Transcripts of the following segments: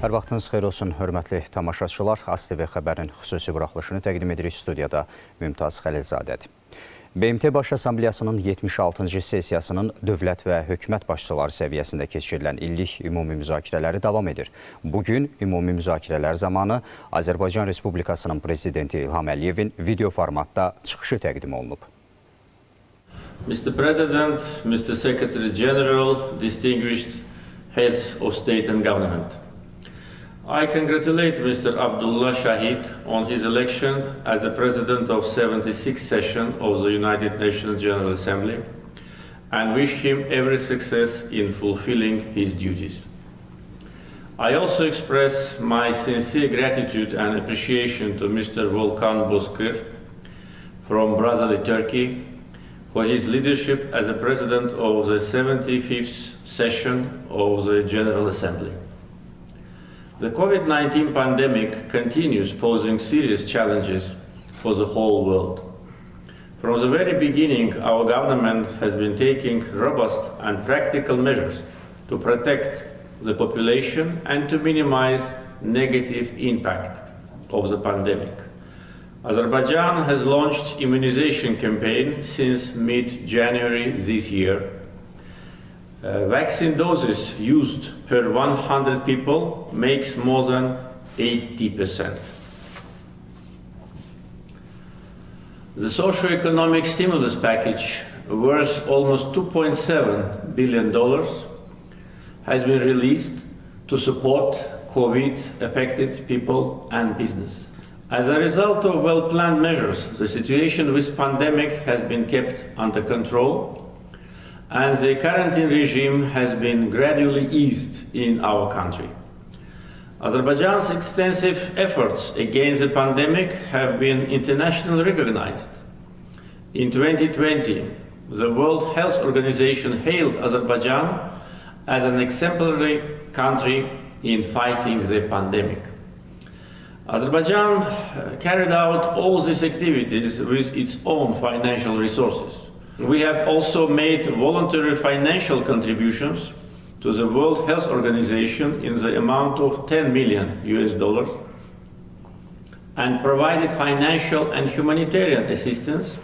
Hər vaxtınız xeyir olsun, hörmətli tamaşaçılar. AZTV xəbərin xüsusi buraxılışını təqdim edirik. Studiyada Mümtaz Xəlilzadədir. BMT Baş Assambleyasının 76-cı sessiyasının dövlət və hökumət başçıları səviyyəsində keçirilən illik ümumi müzakirələri davam edir. Bugün ümumi müzakirələr zamanı Azərbaycan Respublikasının prezidenti İlham Əliyevin video formatda çıxışı təqdim olunub. Mr. President, Mr. Secretary General, distinguished heads of state and government. I congratulate Mr. Abdullah Shahid on his election as the President of 76th session of the United Nations General Assembly and wish him every success in fulfilling his duties. I also express my sincere gratitude and appreciation to Mr. Volkan Bozkır from Brasilia, Turkey, for his leadership as the President of the 75th session of the General Assembly. The COVID-19 pandemic continues posing serious challenges for the whole world. From the very beginning, our government has been taking robust and practical measures to protect the population and to minimize negative impact of the pandemic. Azerbaijan has launched immunization campaign since mid-January this year. Vaccine doses used per 100 people makes more than 80%. The socio-economic stimulus package, worth almost $2.7 billion, has been released to support COVID-affected people and business. As a result of well-planned measures, the situation with pandemic has been kept under control, and the quarantine regime has been gradually eased in our country. Azerbaijan's extensive efforts against the pandemic have been internationally recognized. In 2020, the World Health Organization hailed Azerbaijan as an exemplary country in fighting the pandemic. Azerbaijan carried out all these activities with its own financial resources. We have also made voluntary financial contributions to the World Health Organization in the amount of $10 million and provided financial and humanitarian assistance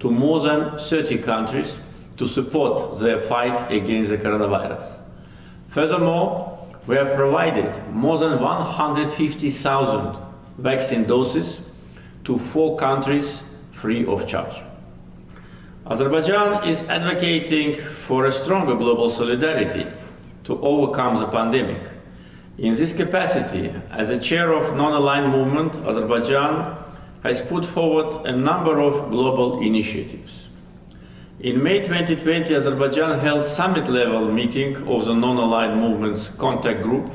to more than 30 countries to support their fight against the coronavirus. Furthermore, we have provided more than 150,000 vaccine doses to 4 countries free of charge. Azerbaijan is advocating for a stronger global solidarity to overcome the pandemic. In this capacity, as a chair of non-aligned movement, Azerbaijan has put forward a number of global initiatives. In May 2020, Azerbaijan held summit-level meeting of the non-aligned movement's contact group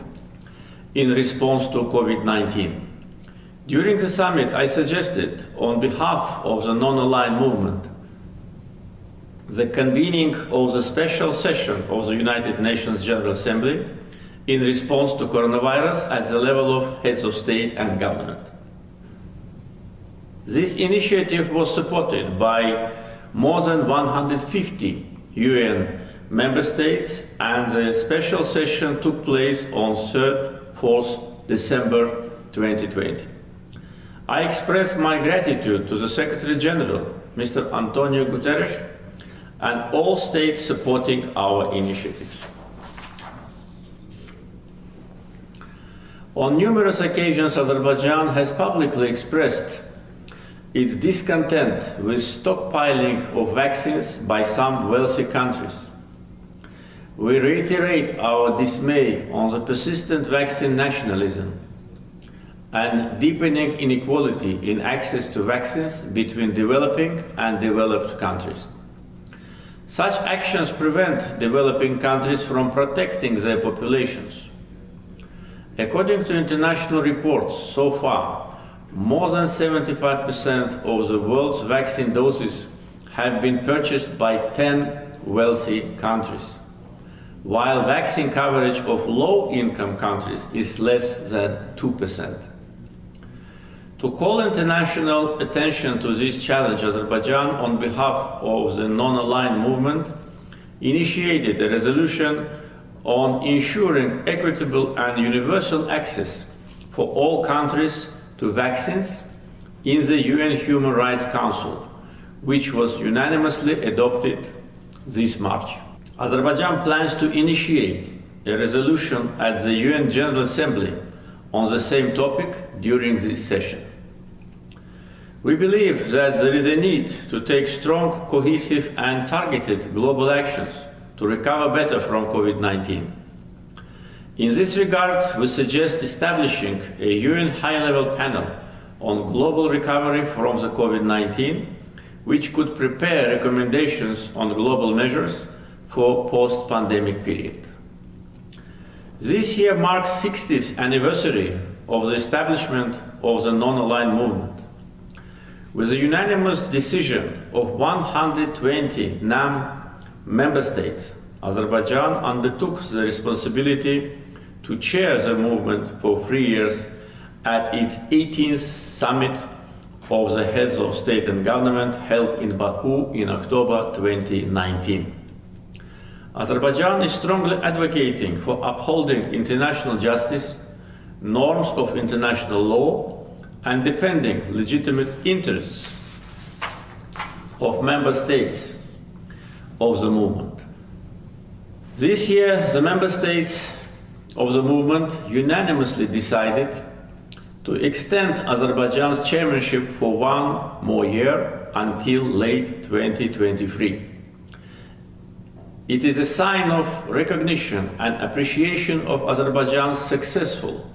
in response to COVID-19. During the summit, I suggested, on behalf of the non-aligned movement, the convening of the special session of the United Nations General Assembly in response to coronavirus at the level of heads of state and government. This initiative was supported by more than 150 UN member states, and the special session took place on 3rd-4th December 2020. I express my gratitude to the Secretary General, Mr. Antonio Guterres, and all states supporting our initiatives. On numerous occasions, Azerbaijan has publicly expressed its discontent with stockpiling of vaccines by some wealthy countries. We reiterate our dismay on the persistent vaccine nationalism and deepening inequality in access to vaccines between developing and developed countries. Such actions prevent developing countries from protecting their populations. According to international reports, so far, more than 75% of the world's vaccine doses have been purchased by 10 wealthy countries, while vaccine coverage of low-income countries is less than 2%. To call international attention to this challenge, Azerbaijan, on behalf of the non-aligned movement, initiated a resolution on ensuring equitable and universal access for all countries to vaccines in the UN Human Rights Council, which was unanimously adopted this March. Azerbaijan plans to initiate a resolution at the UN General Assembly on the same topic during this session. We believe that there is a need to take strong, cohesive and targeted global actions to recover better from COVID-19. In this regard, we suggest establishing a UN high-level panel on global recovery from the COVID-19, which could prepare recommendations on global measures for post-pandemic period. This year marks 60th anniversary of the establishment of the non-aligned movement. With the unanimous decision of 120 NAM member states, Azerbaijan undertook the responsibility to chair the movement for 3 years at its 18th summit of the heads of state and government held in Baku in October 2019. Azerbaijan is strongly advocating for upholding international justice, norms of international law, and defending legitimate interests of member states of the movement. This year, the member states of the movement unanimously decided to extend Azerbaijan's chairmanship for 1 more year until late 2023. It is a sign of recognition and appreciation of Azerbaijan's successful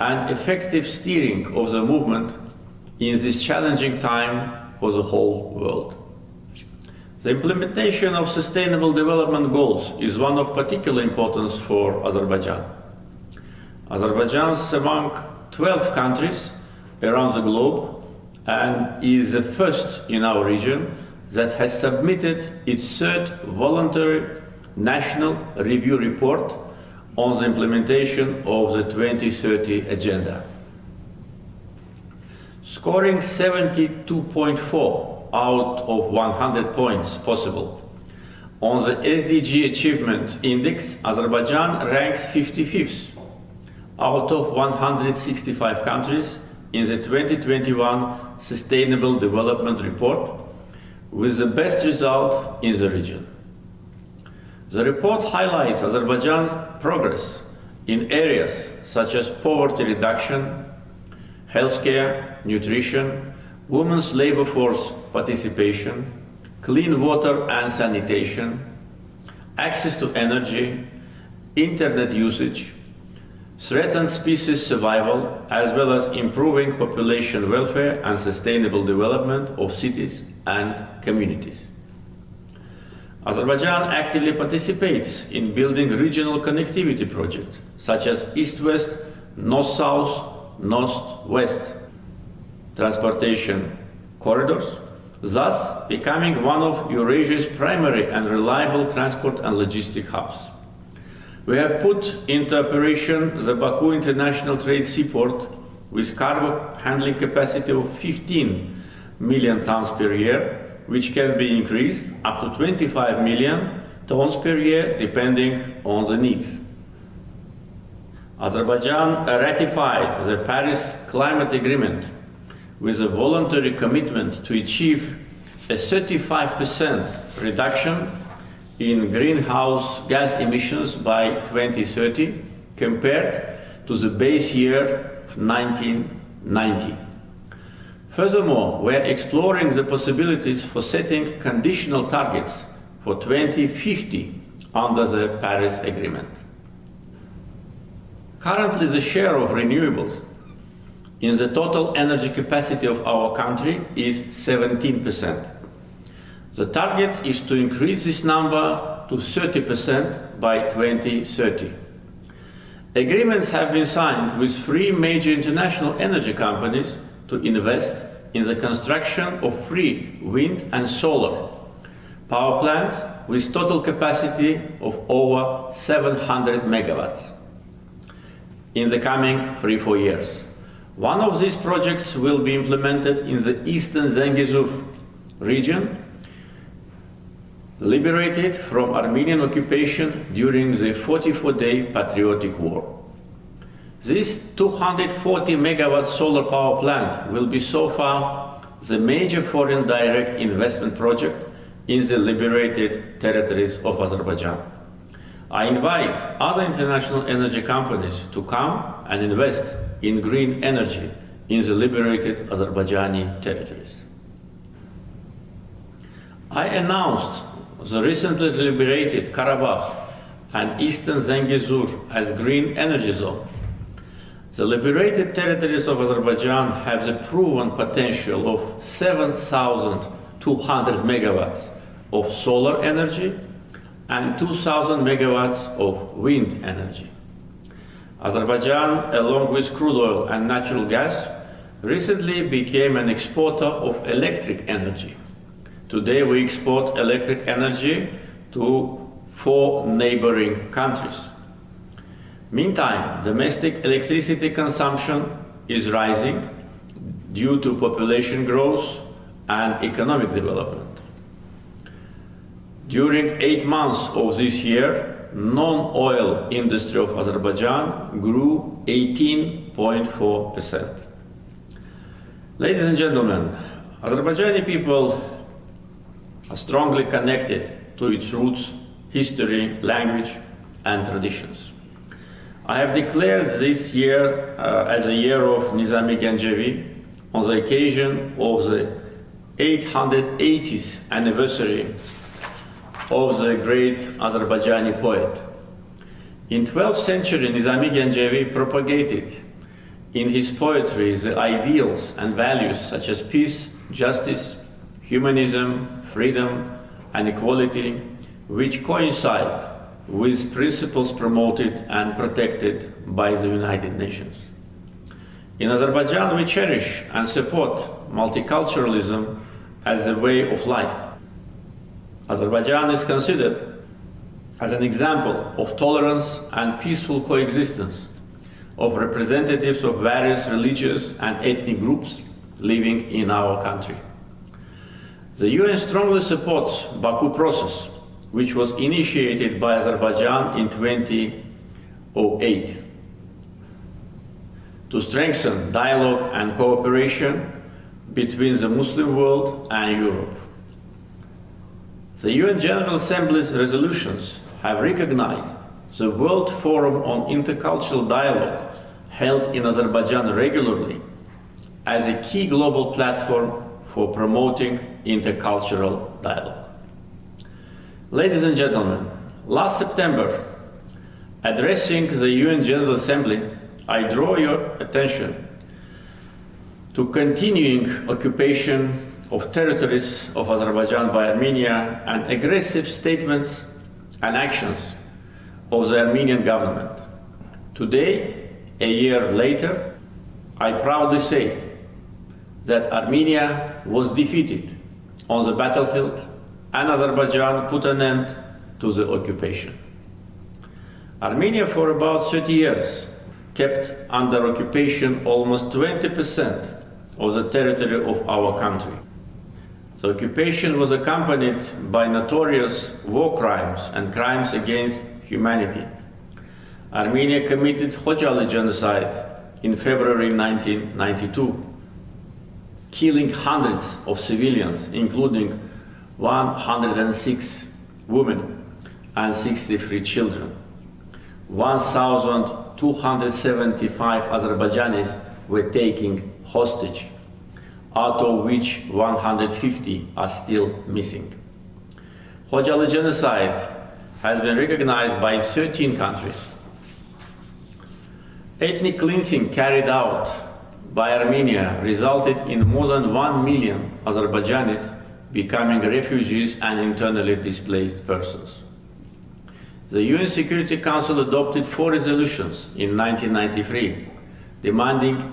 and effective steering of the movement in this challenging time for the whole world. The implementation of Sustainable Development Goals is one of particular importance for Azerbaijan. Azerbaijan is among 12 countries around the globe and is the first in our region that has submitted its third voluntary national review report on the implementation of the 2030 agenda. Scoring 72.4 out of 100 points possible on the SDG Achievement Index, Azerbaijan ranks 55th out of 165 countries in the 2021 Sustainable Development Report, with the best result in the region. The report highlights Azerbaijan's progress in areas such as poverty reduction, healthcare, nutrition, women's labor force participation, clean water and sanitation, access to energy, internet usage, threatened species survival, as well as improving population welfare and sustainable development of cities and communities. Azerbaijan actively participates in building regional connectivity projects such as East-West, North-South, North-West transportation corridors, thus becoming one of Eurasia's primary and reliable transport and logistic hubs. We have put into operation the Baku International Trade Seaport with cargo handling capacity of 15 million tons per year, which can be increased up to 25 million tons per year depending on the needs. Azerbaijan ratified the Paris Climate Agreement with a voluntary commitment to achieve a 35% reduction in greenhouse gas emissions by 2030 compared to the base year of 1990. Furthermore, we are exploring the possibilities for setting conditional targets for 2050 under the Paris Agreement. Currently, the share of renewables in the total energy capacity of our country is 17%. The target is to increase this number to 30% by 2030. Agreements have been signed with 3 major international energy companies to invest in the construction of 3 wind and solar power plants with total capacity of over 700 megawatts in the coming 3-4 years. One of these projects will be implemented in the eastern Zengezur region. liberated from Armenian occupation during the 44-day Patriotic War. This 240 megawatt solar power plant will be so far the major foreign direct investment project in the liberated territories of Azerbaijan. I invite other international energy companies to come and invest in green energy in the liberated Azerbaijani territories. I announced the recently liberated Karabakh and Eastern Zengezur as green energy zone. The liberated territories of Azerbaijan have the proven potential of 7,200 megawatts of solar energy and 2,000 megawatts of wind energy. Azerbaijan, along with crude oil and natural gas, recently became an exporter of electric energy. Today we export electric energy to 4 neighboring countries. Meantime, domestic electricity consumption is rising due to population growth and economic development. During 8 months of this year, non-oil industry of Azerbaijan grew 18.4%. Ladies and gentlemen, Azerbaijani people are strongly connected to its roots, history, language, and traditions. I have declared this year as a year of Nizami Gencevi on the occasion of the 880th anniversary of the great Azerbaijani poet. In 12th century, Nizami Gencevi propagated in his poetry the ideals and values such as peace, justice, humanism, freedom, and equality, which coincide with principles promoted and protected by the United Nations. In Azerbaijan, we cherish and support multiculturalism as a way of life. Azerbaijan is considered as an example of tolerance and peaceful coexistence of representatives of various religious and ethnic groups living in our country. The UN strongly supports Baku process, which was initiated by Azerbaijan in 2008 to strengthen dialogue and cooperation between the Muslim world and Europe. The UN General Assembly's resolutions have recognized the World Forum on Intercultural Dialogue held in Azerbaijan regularly as a key global platform for promoting intercultural dialogue. Ladies and gentlemen, last September, addressing the UN General Assembly, I draw your attention to continuing occupation of territories of Azerbaijan by Armenia and aggressive statements and actions of the Armenian government. Today, a year later, I proudly say that Armenia was defeated on the battlefield and Azerbaijan put an end to the occupation. Armenia, for about 30 years, kept under occupation almost 20% of the territory of our country. The occupation was accompanied by notorious war crimes and crimes against humanity. Armenia committed Khojaly genocide in February 1992, killing hundreds of civilians, including 106 women and 63 children. 1,275 Azerbaijanis were taken hostage, out of which 150 are still missing. Khojaly genocide has been recognized by 13 countries. Ethnic cleansing carried out by Armenia resulted in more than 1 million Azerbaijanis becoming refugees and internally displaced persons. The UN Security Council adopted 4 resolutions in 1993, demanding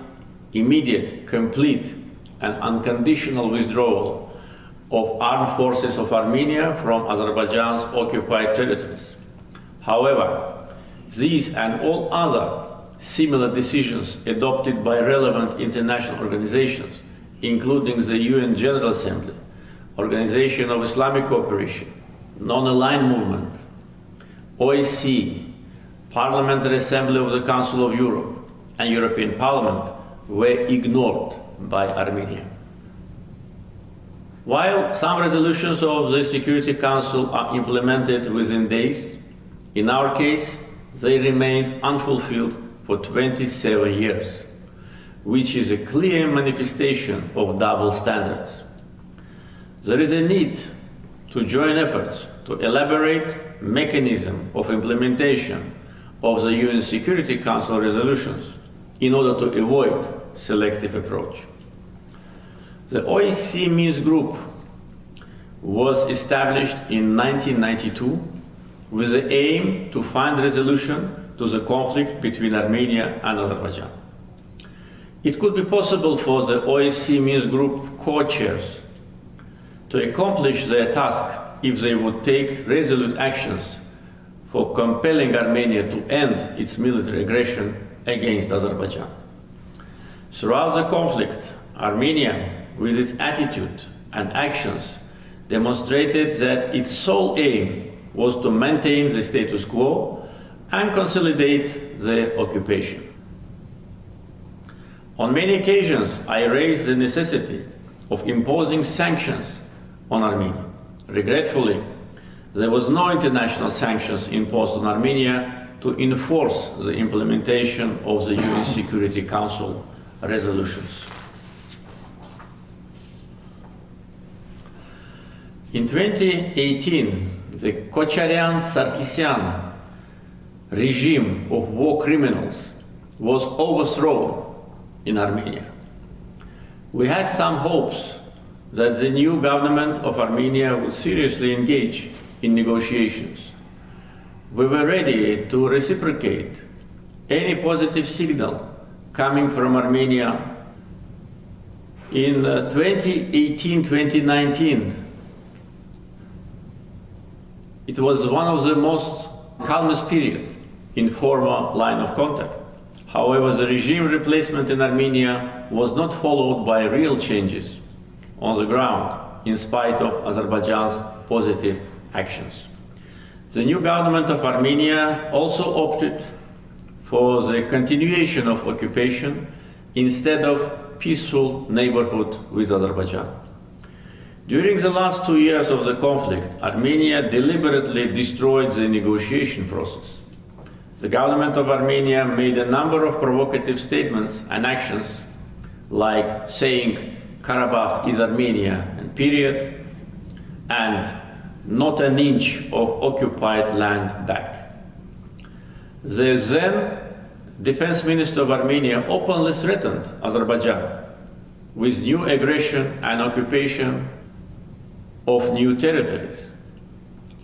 immediate, complete, and unconditional withdrawal of armed forces of Armenia from Azerbaijan's occupied territories. However, these and all other similar decisions adopted by relevant international organizations, including the UN General Assembly, Organization of Islamic Cooperation, non-aligned movement, OSCE, Parliamentary Assembly of the Council of Europe, and European Parliament were ignored by Armenia. While some resolutions of the Security Council are implemented within days, in our case, they remained unfulfilled for 27 years, which is a clear manifestation of double standards. There is a need to join efforts to elaborate mechanism of implementation of the UN Security Council resolutions in order to avoid selective approach. The OSCE Minsk Group was established in 1992 with the aim to find resolution to the conflict between Armenia and Azerbaijan. It could be possible for the OSCE Minsk Group co-chairs to accomplish their task if they would take resolute actions for compelling Armenia to end its military aggression against Azerbaijan. Throughout the conflict, Armenia, with its attitude and actions, demonstrated that its sole aim was to maintain the status quo and consolidate the occupation. On many occasions, I raised the necessity of imposing sanctions on Armenia. Regretfully, there was no international sanctions imposed on Armenia to enforce the implementation of the UN Security Council resolutions. In 2018, the Kocharian-Sarkisyan regime of war criminals was overthrown in Armenia. We had some hopes that the new government of Armenia would seriously engage in negotiations. We were ready to reciprocate any positive signal coming from Armenia. In 2018-2019, it was one of the most calmest periods in former line of contact. However, the regime replacement in Armenia was not followed by real changes on the ground, in spite of Azerbaijan's positive actions. The new government of Armenia also opted for the continuation of occupation instead of peaceful neighborhood with Azerbaijan. During the last 2 years of the conflict, Armenia deliberately destroyed the negotiation process. The government of Armenia made a number of provocative statements and actions, like saying Karabakh is Armenia, and period, and not an inch of occupied land back. The then Defense Minister of Armenia openly threatened Azerbaijan with new aggression and occupation of new territories.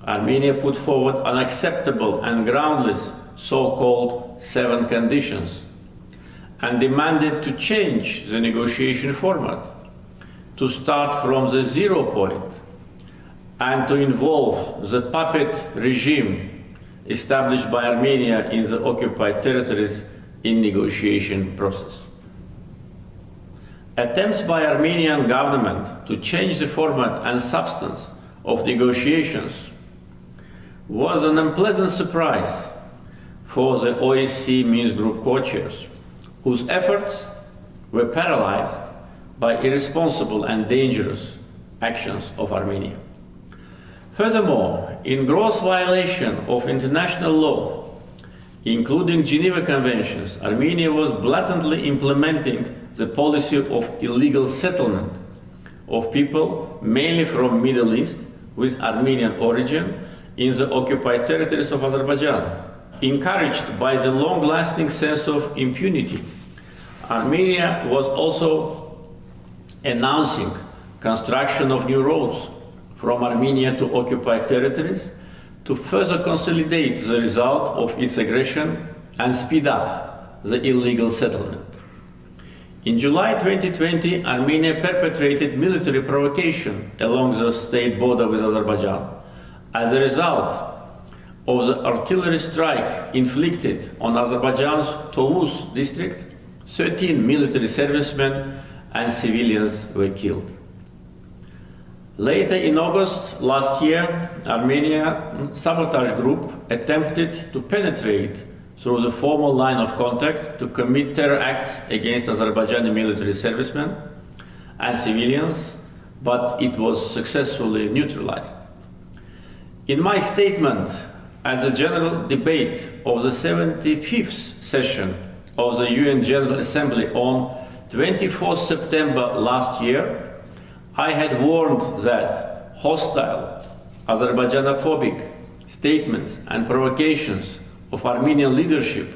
Armenia put forward unacceptable and groundless so-called 7 conditions and demanded to change the negotiation format, to start from the 0 point and to involve the puppet regime established by Armenia in the occupied territories in negotiation process. Attempts by Armenian government to change the format and substance of negotiations was an unpleasant surprise for the OSCE Minsk Group co-chairs, whose efforts were paralyzed by irresponsible and dangerous actions of Armenia. Furthermore, in gross violation of international law, including Geneva Conventions, Armenia was blatantly implementing the policy of illegal settlement of people, mainly from Middle East, with Armenian origin, in the occupied territories of Azerbaijan. Encouraged by the long-lasting sense of impunity, Armenia was also announcing construction of new roads from Armenia to occupied territories to further consolidate the result of its aggression and speed up the illegal settlement. In July 2020, Armenia perpetrated military provocation along the state border with Azerbaijan. As a result of the artillery strike inflicted on Azerbaijan's Tovuz district, 13 military servicemen and civilians were killed. Later in August last year, Armenia sabotage group attempted to penetrate through the formal line of contact to commit terror acts against Azerbaijani military servicemen and civilians, but it was successfully neutralized. In my statement at the general debate of the 75th session of the UN General Assembly on 24 September last year, I had warned that hostile, Azerbaijanophobic statements and provocations of Armenian leadership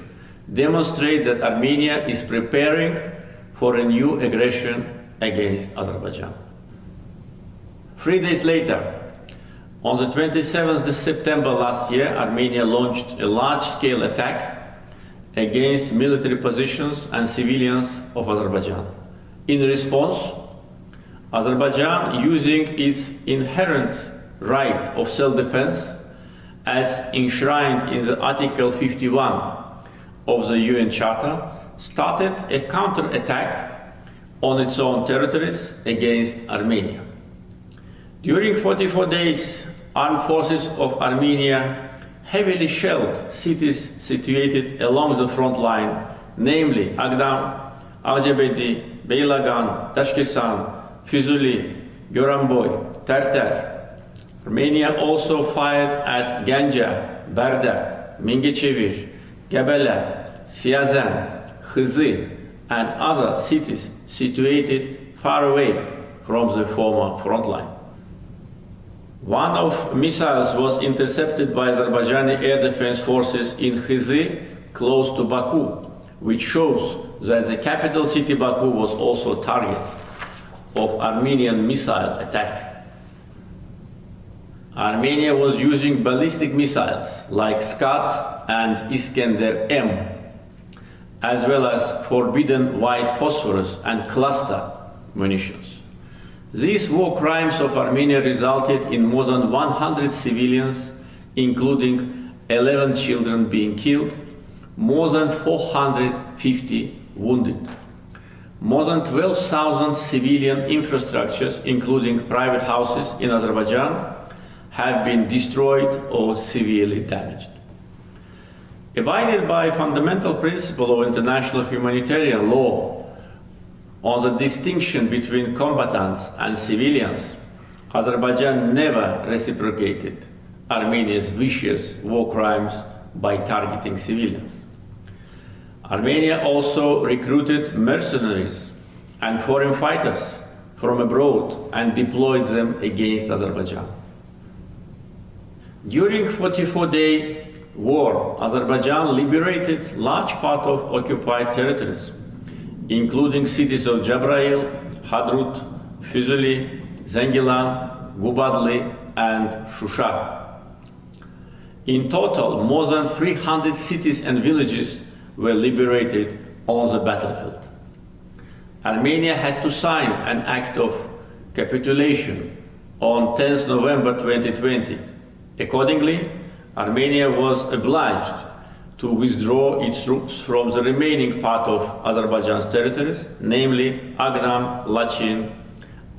demonstrate that Armenia is preparing for a new aggression against Azerbaijan. 3 days later, on the 27th of September last year, Armenia launched a large-scale attack against military positions and civilians of Azerbaijan. In response, Azerbaijan, using its inherent right of self-defense as enshrined in the Article 51 of the UN Charter, started a counter-attack on its own territories against Armenia. During 44 days, armed forces of Armenia heavily shelled cities situated along the front line, namely Agdam, Ağcabədi, Beylagan, Daşkesan, Füzuli, Goranboy, Terter. Armenia also fired at Ganja, Bərdə, Mingəçevir, Gəbələ, Siyazən, Xüsusi, and other cities situated far away from the former front line. One of missiles was intercepted by Azerbaijani air defense forces in Xüsusi, close to Baku, which shows that the capital city Baku was also a target of Armenian missile attack. Armenia was using ballistic missiles like Scud and Iskender-M, as well as forbidden white phosphorus and cluster munitions. These war crimes of Armenia resulted in more than 100 civilians, including 11 children being killed, more than 450 wounded. More than 12,000 civilian infrastructures, including private houses in Azerbaijan, have been destroyed or severely damaged. Abided by fundamental principle of international humanitarian law on the distinction between combatants and civilians, Azerbaijan never reciprocated Armenia's vicious war crimes by targeting civilians. Armenia also recruited mercenaries and foreign fighters from abroad and deployed them against Azerbaijan. During 44-day war, Azerbaijan liberated large part of occupied territories, including cities of Jabrail, Hadrut, Füzuli, Zengilan, Gubadli, and Shusha. In total, more than 300 cities and villages were liberated on the battlefield. Armenia had to sign an act of capitulation on 10 November 2020. Accordingly, Armenia was obliged to withdraw its troops from the remaining part of Azerbaijan's territories, namely Agdam, Lachin,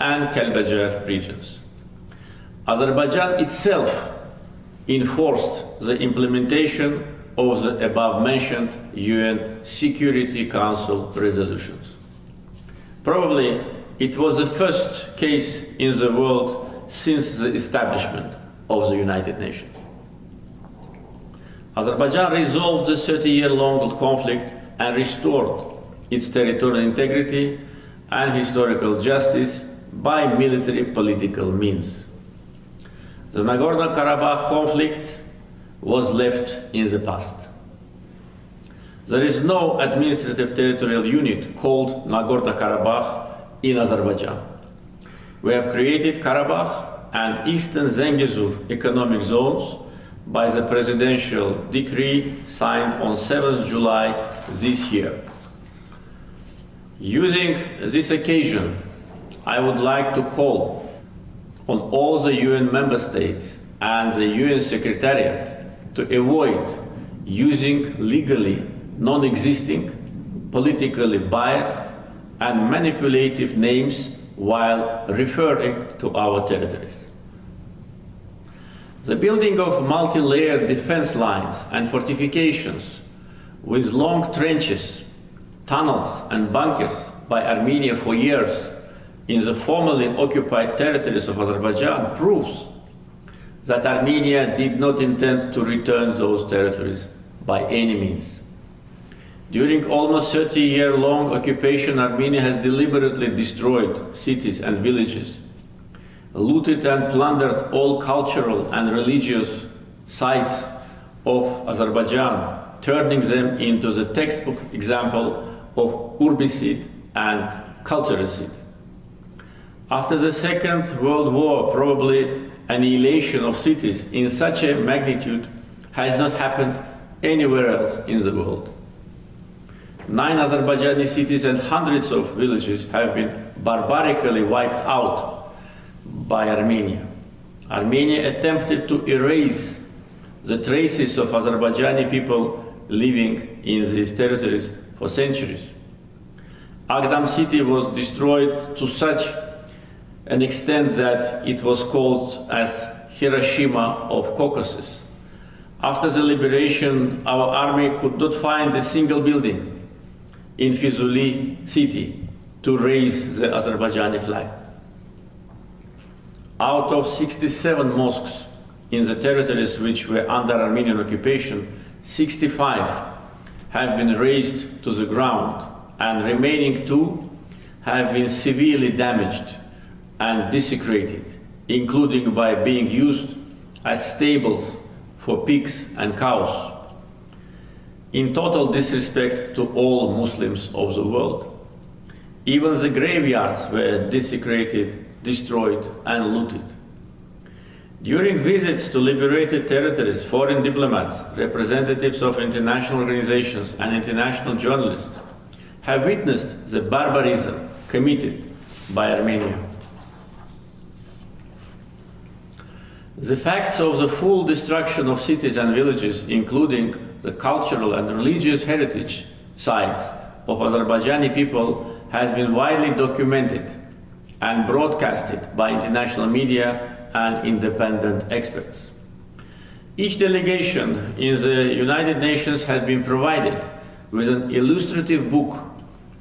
and Kelbecer regions. Azerbaijan itself enforced the implementation of the above-mentioned UN Security Council resolutions. Probably it was the first case in the world since the establishment of the United Nations. Azerbaijan resolved the 30-year-long conflict and restored its territorial integrity and historical justice by military political means. The Nagorno-Karabakh conflict was left in the past. There is no administrative territorial unit called Nagorno-Karabakh in Azerbaijan. We have created Karabakh and Eastern Zengezur economic zones by the presidential decree signed on 7th July this year. Using this occasion, I would like to call on all the UN member states and the UN Secretariat to avoid using legally non-existing, politically biased and manipulative names while referring to our territories. The building of multi-layered defense lines and fortifications with long trenches, tunnels and bunkers by Armenia for years in the formerly occupied territories of Azerbaijan proves that Armenia did not intend to return those territories by any means. During almost 30-year-long occupation, Armenia has deliberately destroyed cities and villages, looted and plundered all cultural and religious sites of Azerbaijan, turning them into the textbook example of urbicide and culturicide. After the Second World War, probably annihilation of cities in such a magnitude has not happened anywhere else in the world. 9 Azerbaijani cities and hundreds of villages have been barbarically wiped out by Armenia. Armenia attempted to erase the traces of Azerbaijani people living in these territories for centuries. Agdam city was destroyed to such an extent that it was called as Hiroshima of Caucasus. After the liberation, our army could not find a single building in Fizuli city to raise the Azerbaijani flag. Out of 67 mosques in the territories which were under Armenian occupation, 65 have been razed to the ground, and remaining 2 have been severely damaged and desecrated, including by being used as stables for pigs and cows, in total disrespect to all Muslims of the world. Even the graveyards were desecrated, destroyed, and looted. During visits to liberated territories, foreign diplomats, representatives of international organizations, and international journalists have witnessed the barbarism committed by Armenia. The facts of the full destruction of cities and villages, including the cultural and religious heritage sites of Azerbaijani people, has been widely documented and broadcasted by international media and independent experts. Each delegation in the United Nations has been provided with an illustrative book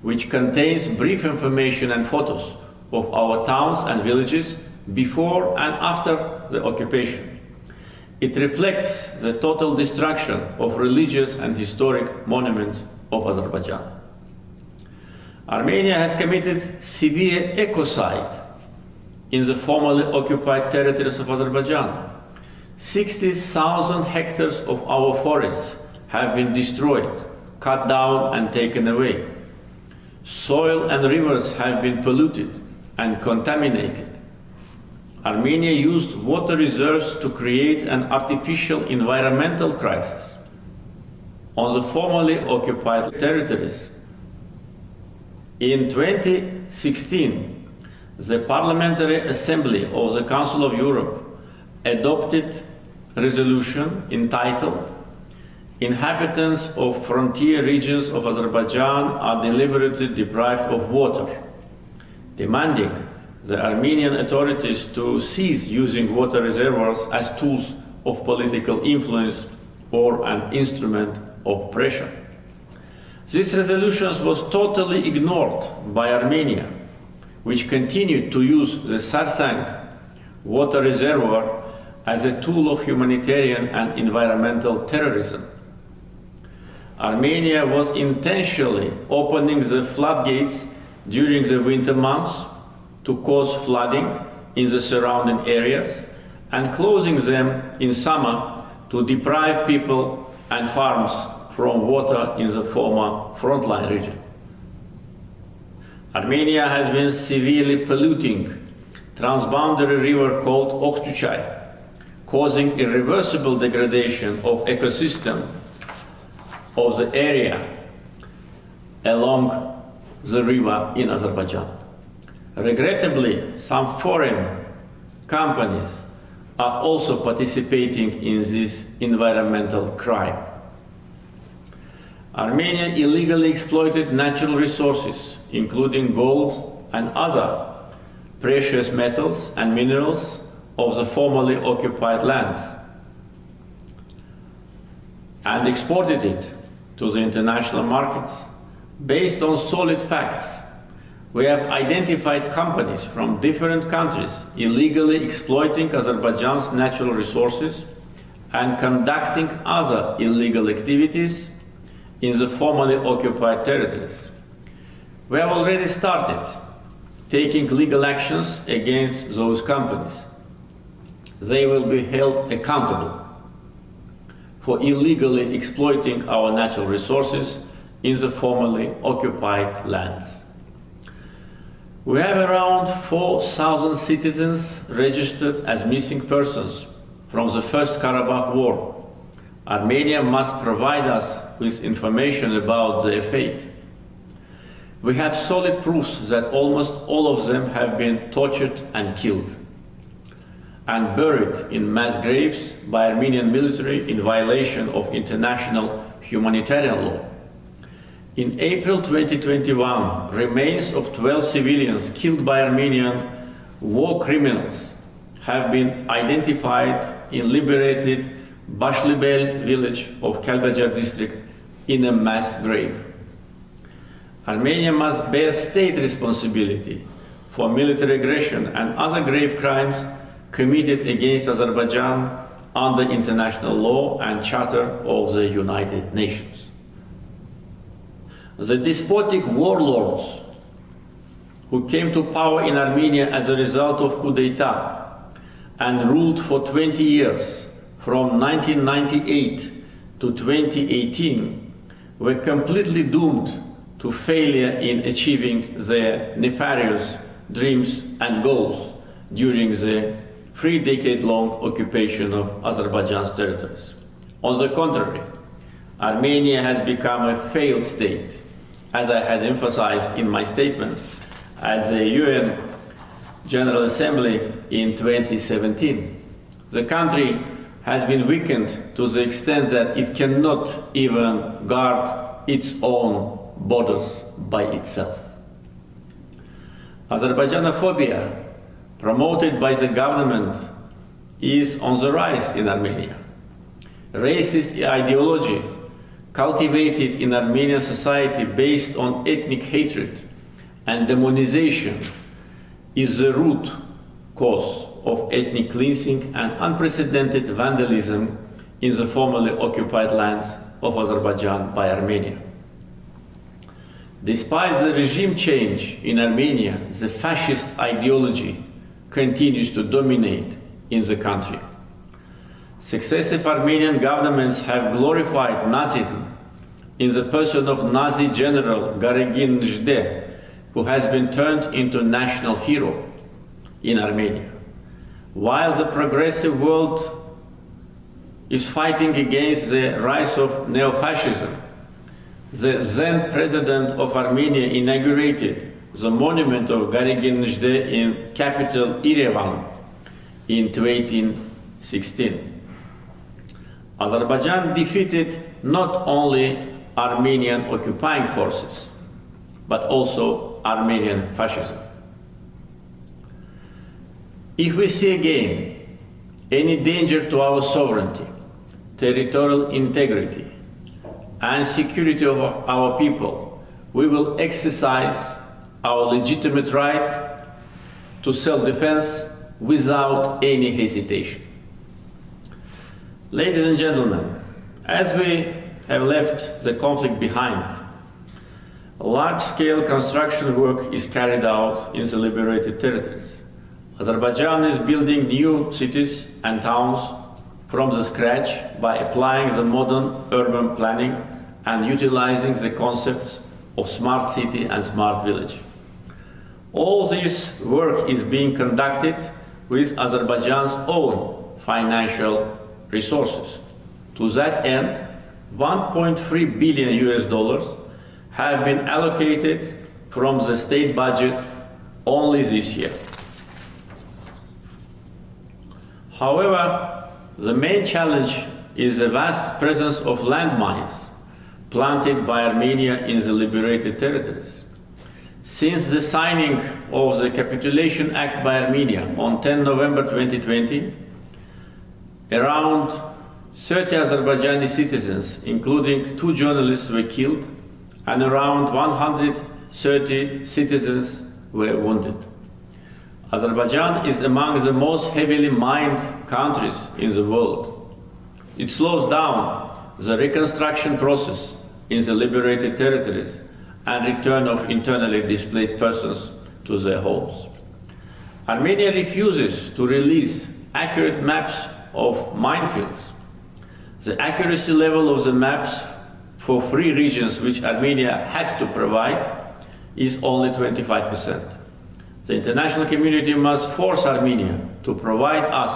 which contains brief information and photos of our towns and villages before and after the occupation. It reflects the total destruction of religious and historic monuments of Azerbaijan. Armenia has committed severe ecocide in the formerly occupied territories of Azerbaijan. 60,000 hectares of our forests have been destroyed, cut down and taken away. Soil and rivers have been polluted and contaminated. Armenia used water reserves to create an artificial environmental crisis. On the formerly occupied territories, in 2016, the Parliamentary Assembly of the Council of Europe adopted a resolution entitled "Inhabitants of frontier regions of Azerbaijan are deliberately deprived of water," demanding the Armenian authorities to cease using water reservoirs as tools of political influence or an instrument of pressure. This resolution was totally ignored by Armenia, which continued to use the Sarsang water reservoir as a tool of humanitarian and environmental terrorism. Armenia was intentionally opening the floodgates during the winter months to cause flooding in the surrounding areas and closing them in summer to deprive people and farms from water in the former frontline region. Armenia has been severely polluting transboundary river called Okhtuchay, causing irreversible degradation of ecosystem of the area along the river in Azerbaijan. Regrettably, some foreign companies are also participating in this environmental crime. Armenia illegally exploited natural resources, including gold and other precious metals and minerals of the formerly occupied lands and exported it to the international markets. Based on solid facts, we have identified companies from different countries illegally exploiting Azerbaijan's natural resources and conducting other illegal activities in the formerly occupied territories. We have already started taking legal actions against those companies. They will be held accountable for illegally exploiting our natural resources in the formerly occupied lands. We have around 4,000 citizens registered as missing persons from the First Karabakh War. Armenia must provide us with information about their fate. We have solid proofs that almost all of them have been tortured and killed and buried in mass graves by Armenian military in violation of international humanitarian law. In April 2021, remains of 12 civilians killed by Armenian war criminals have been identified in liberated Bashlibel village of Kalbajar district in a mass grave. Armenia must bear state responsibility for military aggression and other grave crimes committed against Azerbaijan under international law and Charter of the United Nations. The despotic warlords who came to power in Armenia as a result of coup d'etat and ruled for 20 years from 1998 to 2018 were completely doomed to failure in achieving their nefarious dreams and goals during the 3-decade-long occupation of Azerbaijan's territories. On the contrary, Armenia has become a failed state, as I had emphasized in my statement at the UN General Assembly in 2017. The country has been weakened to the extent that it cannot even guard its own borders by itself. Azerbaijanophobia, promoted by the government, is on the rise in Armenia. Racist ideology cultivated in Armenian society based on ethnic hatred and demonization is the root cause of ethnic cleansing and unprecedented vandalism in the formerly occupied lands of Azerbaijan by Armenia. Despite the regime change in Armenia, the fascist ideology continues to dominate in the country. Successive Armenian governments have glorified Nazism in the person of Nazi General Garegin Njde, who has been turned into national hero in Armenia. While the progressive world is fighting against the rise of neo-fascism, the then president of Armenia inaugurated the monument of Garegin Njde in capital Yerevan in 2016. Azerbaijan defeated not only Armenian occupying forces, but also Armenian fascism. If we see again any danger to our sovereignty, territorial integrity, and security of our people, we will exercise our legitimate right to self-defense without any hesitation. Ladies and gentlemen, as we have left the conflict behind, large-scale construction work is carried out in the liberated territories. Azerbaijan is building new cities and towns from the scratch by applying the modern urban planning and utilizing the concepts of smart city and smart village. All this work is being conducted with Azerbaijan's own financial resources. To that end, $1.3 billion have been allocated from the state budget only this year. However, the main challenge is the vast presence of landmines planted by Armenia in the liberated territories. Since the signing of the Capitulation Act by Armenia on 10 November 2020, around 30 Azerbaijani citizens, including 2 journalists, were killed, and around 130 citizens were wounded. Azerbaijan is among the most heavily mined countries in the world. It slows down the reconstruction process in the liberated territories and return of internally displaced persons to their homes. Armenia refuses to release accurate maps of minefields. The accuracy level of the maps for 3 regions which Armenia had to provide is only 25%. The international community must force Armenia to provide us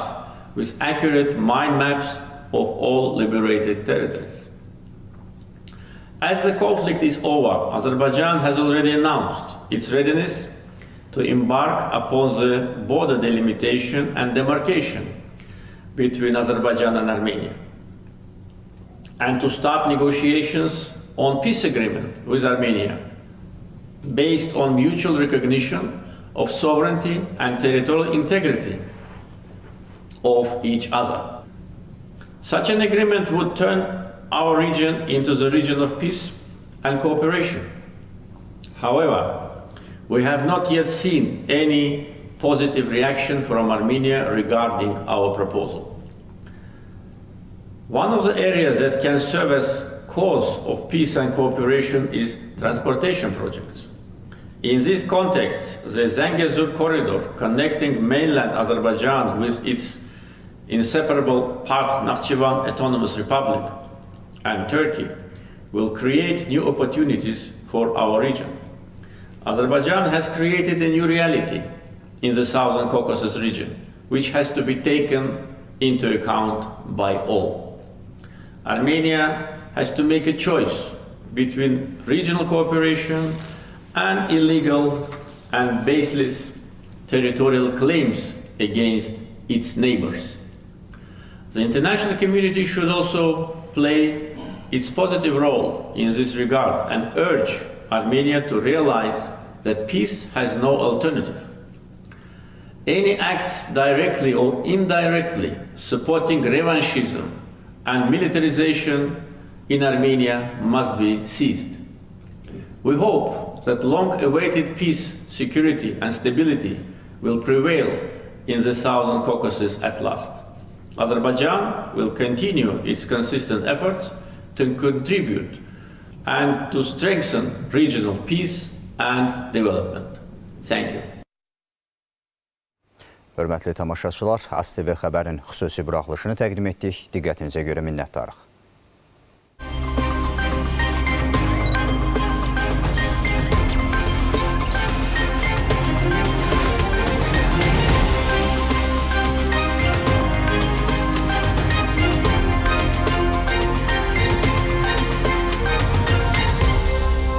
with accurate mine maps of all liberated territories. As the conflict is over, Azerbaijan has already announced its readiness to embark upon the border delimitation and demarcation between Azerbaijan and Armenia, and to start negotiations on peace agreement with Armenia based on mutual recognition of sovereignty and territorial integrity of each other. Such an agreement would turn our region into the region of peace and cooperation. However, we have not yet seen any positive reaction from Armenia regarding our proposal. One of the areas that can serve as cause of peace and cooperation is transportation projects. In this context, the Zangezur corridor connecting mainland Azerbaijan with its inseparable part Nakhchivan Autonomous Republic and Turkey will create new opportunities for our region. Azerbaijan has created a new reality in the Southern Caucasus region, which has to be taken into account by all. Armenia has to make a choice between regional cooperation and illegal and baseless territorial claims against its neighbors. The international community should also play its positive role in this regard and urge Armenia to realize that peace has no alternative. Any acts directly or indirectly supporting revanchism and militarization in Armenia must be ceased. We hope that long-awaited peace, security and stability will prevail in the Southern Caucasus at last. Azerbaijan will continue its consistent efforts to contribute and to strengthen regional peace and development. Thank you. Hörmətli tamaşaçılar, AZTV xəbərin xüsusi buraxılışını təqdim etdik. Diqqətinizə görə minnətdarıq.